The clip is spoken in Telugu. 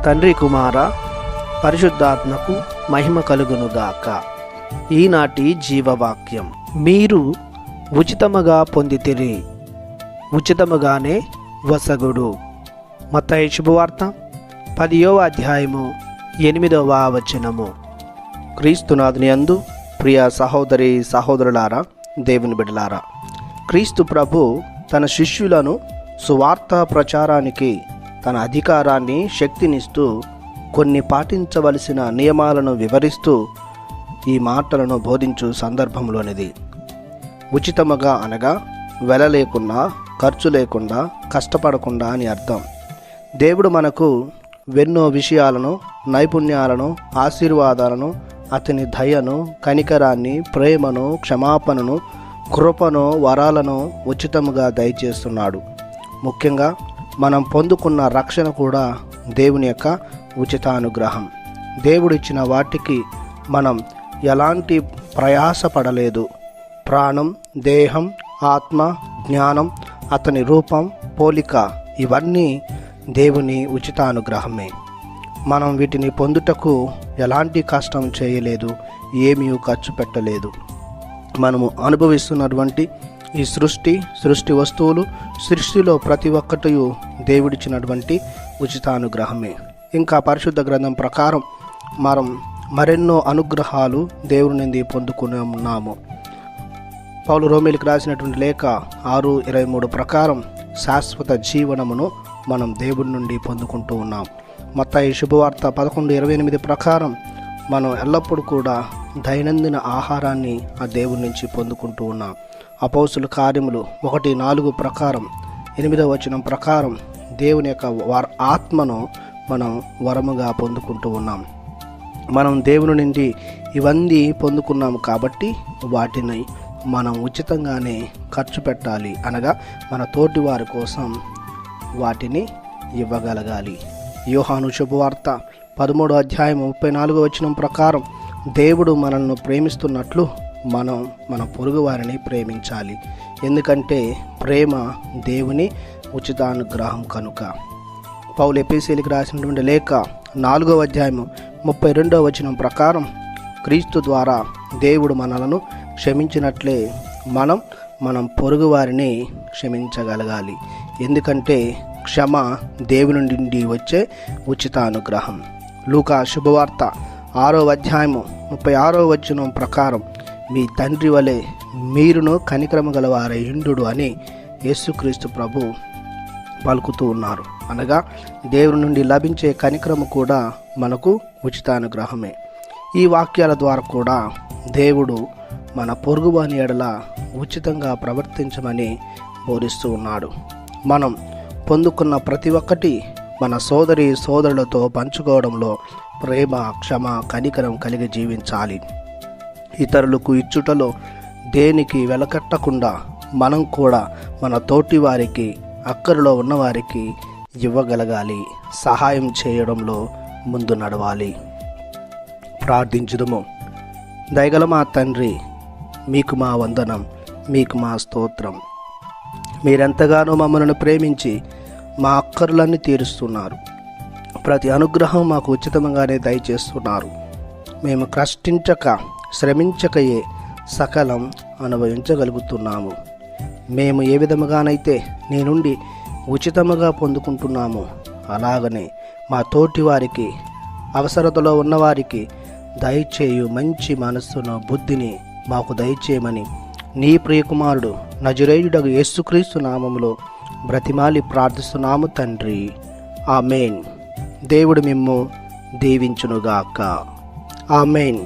తండ్రి కుమార పరిశుద్ధాత్మకు మహిమ కలుగునుగాక. ఈనాటి జీవవాక్యం. మీరు ఉచితముగా పొందితిరి, ఉచితముగానే వసగుడు. మత్తయి శుభవార్త 10వ అధ్యాయము 8వ వచనము. క్రీస్తునాథుని యందు ప్రియ సహోదరి సహోదరులారా, దేవుని బిడ్డలారా, క్రీస్తు ప్రభు తన శిష్యులను సువార్త ప్రచారానికి తన అధికారాన్ని, శక్తినిస్తూ కొన్ని పాటించవలసిన నియమాలను వివరిస్తూ ఈ మాటలను బోధించు సందర్భంలోనిది. ఉచితముగా అనగా వెల లేకుండా, ఖర్చు లేకుండా, కష్టపడకుండా అని అర్థం. దేవుడు మనకు ఎన్నో విషయాలను, నైపుణ్యాలను, ఆశీర్వాదాలను, అతని దయను, కనికరాన్ని, ప్రేమను, క్షమాపణను, కృపను, వరాలను ఉచితముగా దయచేస్తున్నాడు. ముఖ్యంగా మనం పొందుకున్న రక్షణ కూడా దేవుని యొక్క ఉచితానుగ్రహం. దేవుడిచ్చిన వాటికి మనం ఎలాంటి ప్రయాసపడలేదు. ప్రాణం, దేహం, ఆత్మ, జ్ఞానం, అతని రూపం, పోలిక ఇవన్నీ దేవుని ఉచితానుగ్రహమే. మనం వీటిని పొందుటకు ఎలాంటి కష్టం చేయలేదు, ఏమీ ఖర్చు పెట్టలేదు. మనము అనుభవిస్తున్నటువంటి ఈ సృష్టి వస్తువులు, సృష్టిలో ప్రతి ఒక్కటి దేవుడిచ్చినటువంటి ఉచితానుగ్రహమే. ఇంకా పరిశుద్ధ గ్రంథం ప్రకారం మనం మరెన్నో అనుగ్రహాలు దేవుని నుండి పొందుకుని ఉన్నాము. పౌలు రోమీయులకు రాసినటువంటి లేఖ 6:23 ప్రకారం శాశ్వత జీవనమును మనం దేవుడి నుండి పొందుకుంటూ ఉన్నాం. మత్తయి శుభవార్త 11:28 ప్రకారం మనం ఎల్లప్పుడూ కూడా దైనందిన ఆహారాన్ని ఆ దేవుడి నుంచి పొందుకుంటూ ఉన్నాం. అపోస్తుల కార్యములు 1:4 ప్రకారం 8వ వచనం ప్రకారం దేవుని యొక్క ఆత్మను మనం వరముగా పొందుకుంటూ ఉన్నాం. మనం దేవుని నుండి ఇవన్నీ పొందుకున్నాము కాబట్టి వాటిని మనం ఉచితంగానే ఖర్చు పెట్టాలి, అనగా మన తోటి వారి కోసం వాటిని ఇవ్వగలగాలి. యోహాను శుభవార్త 13వ అధ్యాయం 34వ వచనం ప్రకారం దేవుడు మనల్ని ప్రేమిస్తున్నట్లు మనం మన పొరుగు వారిని ప్రేమించాలి. ఎందుకంటే ప్రేమ దేవుని ఉచితానుగ్రహం కనుక. పౌలు ఎఫెసీయులకు రాసినటువంటి లేఖ 4వ అధ్యాయం 32వ వచనం ప్రకారం క్రీస్తు ద్వారా దేవుడు మనలను క్షమించినట్లే మనం పొరుగు వారిని క్షమించగలగాలి. ఎందుకంటే క్షమ దేవుని నుండి వచ్చే ఉచితానుగ్రహం. లూకా శుభవార్త 6వ అధ్యాయం 36వ వచనం ప్రకారం మీ తండ్రి వలె మీరును కనికరము గలవారయుండు అని యేసుక్రీస్తు ప్రభు పలుకుతూ ఉన్నారు. అనగా దేవుని నుండి లభించే కనికరము కూడా మనకు ఉచితానుగ్రహమే. ఈ వాక్యాల ద్వారా కూడా దేవుడు మన పొరుగువాని ఎడల ఉచితంగా ప్రవర్తించమని బోధిస్తూ ఉన్నాడు. మనం పొందుకున్న ప్రతి ఒక్కటి మన సోదరులతో పంచుకోవడంలో ప్రేమ, క్షమ, కనికరం కలిగి జీవించాలి. ఇతరులకు ఇచ్చుటలో దేనికి వెలకట్టకుండా మనం కూడా మన తోటి వారికి, అక్కరలో ఉన్నవారికి ఇవ్వగలగాలి. సహాయం చేయడంలో ముందు నడవాలి. ప్రార్థించుదుము. దయగల మా తండ్రి, మీకు మా వందనం, మీకు మా స్తోత్రం. మీరెంతగానో మమ్మల్ని ప్రేమించి మా అక్కర్లన్నీ తీరుస్తున్నారు. ప్రతి అనుగ్రహం మాకు ఉచితంగానే దయచేస్తున్నారు. మేము కష్టించక, శ్రమించకయే సకలం అనుభవించగలుగుతున్నాము. మేము ఏ విధముగానైతే నీ నుండి ఉచితముగా పొందుకుంటున్నామో అలాగనే మా తోటి వారికి, అవసరతలో ఉన్నవారికి దయచేయు మంచి మనస్సును, బుద్ధిని మాకు దయచేయమని నీ ప్రియకుమారుడు నజరేయుడగు యేసుక్రీస్తు నామములో బ్రతిమాలి ప్రార్థిస్తున్నాము తండ్రి. ఆమేన్. దేవుడు మిమ్ము దీవించునుగాక. ఆమేన్.